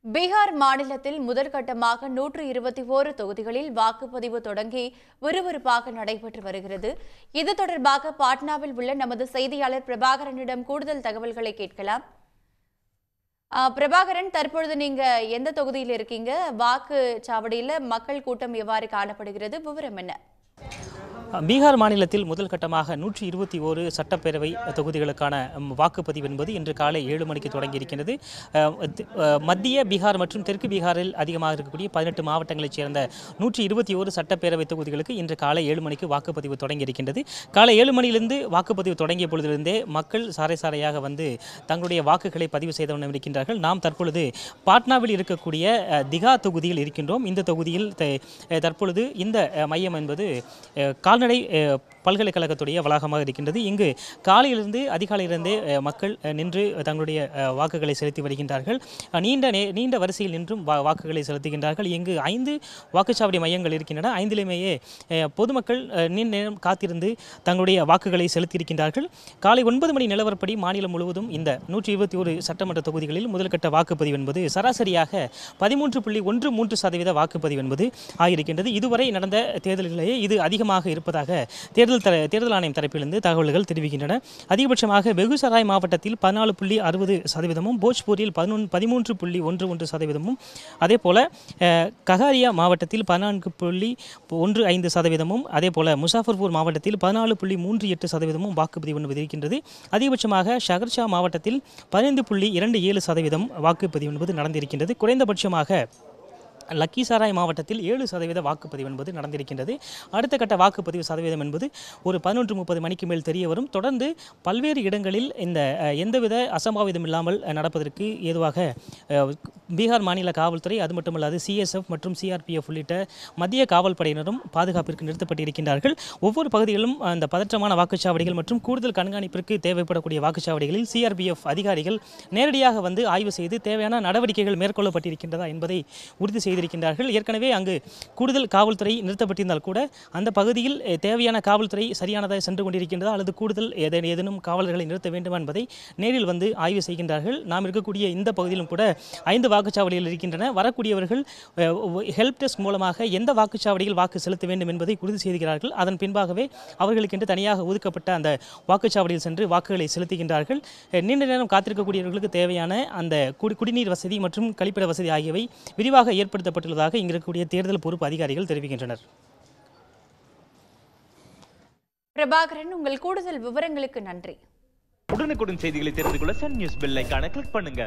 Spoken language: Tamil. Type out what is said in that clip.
பீகார் மாநிலத்தில் முதற்கட்டமாக 121 தொகுதிகளில் வாக்குப்பதிவு தொடங்கி விறுவிறுப்பாக நடைபெற்று வருகிறது. இது தொடர்பாக பாட்னாவில் உள்ள நமது செய்தியாளர் பிரபாகரனிடம் கூடுதல் தகவல்களை கேட்கலாம். பிரபாகரன், தற்பொழுது நீங்க எந்த தொகுதியில் இருக்கீங்க? வாக்குச்சாவடியில் மக்கள் கூட்டம் எவ்வாறு காணப்படுகிறது? விவரம் என்ன? பீகார் மாநிலத்தில் முதல் கட்டமாக 121 சட்டப்பேரவை தொகுதிகளுக்கான வாக்குப்பதிவு என்பது இன்று காலை 7 மணிக்கு தொடங்கியிருக்கிறது. மத்திய பீகார் மற்றும் தெற்கு பீகாரில் அதிகமாக இருக்கக்கூடிய 18 மாவட்டங்களைச் சேர்ந்த 121 சட்டப்பேரவை தொகுதிகளுக்கு இன்று காலை 7 மணிக்கு வாக்குப்பதிவு தொடங்கியிருக்கின்றது. காலை 7 மணியிலிருந்து வாக்குப்பதிவு தொடங்கிய பொழுதிலிருந்தே மக்கள் சாறை சாறையாக வந்து தங்களுடைய வாக்குகளை பதிவு செய்து வண்ணம் இருக்கின்றார்கள். நாம் தற்பொழுது பாட்னாவில் இருக்கக்கூடிய திகா தொகுதியில் இருக்கின்றோம். இந்த தொகுதியில் தற்பொழுது இந்த மையம் என்பது கால்நடை பல்கலைக்கழகத்துடைய வளாகமாக இருக்கின்றது. இங்கு காலையிலிருந்து அதிகாலையிலிருந்தே மக்கள் நின்று தங்களுடைய வாக்குகளை செலுத்தி வருகின்றார்கள். நீண்ட வரிசையில் நின்றும் வாக்குகளை செலுத்துகின்றார்கள். இங்கு 5 வாக்குச்சாவடி மையங்கள் இருக்கின்றன. 5லுமேயே பொதுமக்கள் நீண்ட நேரம் காத்திருந்து தங்களுடைய வாக்குகளை செலுத்தியிருக்கின்றார்கள். காலை 9 மணி நிலவரப்படி மாநிலம் முழுவதும் இந்த 121 சட்டமன்ற தொகுதிகளில் முதல்கட்ட வாக்குப்பதிவு என்பது சராசரியாக 13.13% வாக்குப்பதிவு என்பது ஆகியிருக்கின்றது. இதுவரை நடந்த தேர்தல்களிலேயே இது அதிகமாக இருப்பதாக தேர்தல் ஆணையம் தரப்பிலிருந்து தகவல்கள் தெரிவிக்கின்றன. அதிகபட்சமாக பெகுசராய் மாவட்டத்தில் 14.60%, போஜ்பூரில் 13.11%, அதேபோல ககாரியா மாவட்டத்தில் 14.15%, அதேபோல முசாஃபர்பூர் மாவட்டத்தில் 14.38% வாக்குப்பதிவு என்பது இருக்கின்றது. அதிகபட்சமாக ஷகர்ஷா மாவட்டத்தில் 15.27% வாக்குப்பதிவு என்பது நடந்திருக்கின்றது. குறைந்தபட்சமாக லக்கிசாராய் மாவட்டத்தில் 7% வாக்குப்பதிவு என்பது நடந்திருக்கின்றது. அடுத்த கட்ட வாக்குப்பதிவு சதவீதம் என்பது ஒரு 11:30 மணிக்கு மேல் தெரிய வரும். தொடர்ந்து பல்வேறு இடங்களில் இந்த எந்தவித அசம்பாவிதம் இல்லாமல் நடப்பதற்கு ஏதுவாக பீகார் மாநில காவல்துறை, அது மட்டுமல்லாது CSF மற்றும் CRPF உள்ளிட்ட மத்திய காவல் படையினரும் பாதுகாப்பிற்கு நிறுத்தப்பட்டிருக்கின்றார்கள். ஒவ்வொரு பகுதிகளிலும் அந்த பதற்றமான வாக்குச்சாவடிகள் மற்றும் கூடுதல் கண்காணிப்பிற்கு தேவைப்படக்கூடிய வாக்குச்சாவடிகளில் CRPF அதிகாரிகள் நேரடியாக வந்து ஆய்வு செய்து தேவையான நடவடிக்கைகள் மேற்கொள்ளப்பட்டிருக்கின்றதா என்பதை உறுதி செய்திருக்கின்றார்கள். ஏற்கனவே அங்கு கூடுதல் காவல்துறை நிறுத்தப்பட்டிருந்தால் கூட அந்த பகுதியில் தேவையான காவல்துறை சரியானதாக சென்று கொண்டிருக்கின்றதா அல்லது கூடுதல் ஏதேனும் காவலர்களை நிறுத்த வேண்டுமா என்பதை நேரில் வந்து ஆய்வு செய்கின்றார்கள். நாம் இருக்கக்கூடிய இந்த பகுதியிலும் கூட 5 வாக்குச்சாவடிகள் இருக்கின்றன. வரக்கூடியவர்கள் ஹெல்ப் டெஸ்க் மூலமாக எந்த வாக்குச்சாவடியில் வாக்கு செலுத்த வேண்டும் என்பதை உறுதி செய்கிறார்கள். அதன் பின்பாகவே அவர்களுக்கென்று தனியாக ஒதுக்கப்பட்ட அந்த வாக்குச்சாவடியில் சென்று வாக்குகளை செலுத்துகின்றார்கள். நீண்ட நேரம் காத்திருக்கக்கூடியவர்களுக்கு தேவையான அந்த குடிநீர் வசதி மற்றும் கழிப்பிட வசதி ஆகியவை விரிவாக ஏற்படுத்தப்பட்டுள்ளதாக இங்கு இருக்கக்கூடிய தேர்தல் பொறுப்பு அதிகாரிகள் தெரிவிக்கின்றனர். பிரபாகரன், உங்கள் கூடுதல் விவரங்களுக்கு நன்றி. உடனுக்குடன் செய்திகளை தெரிந்து கொள்ள சன் நியூஸ் பெல் ஐகானை கிளிக் பண்ணுங்க.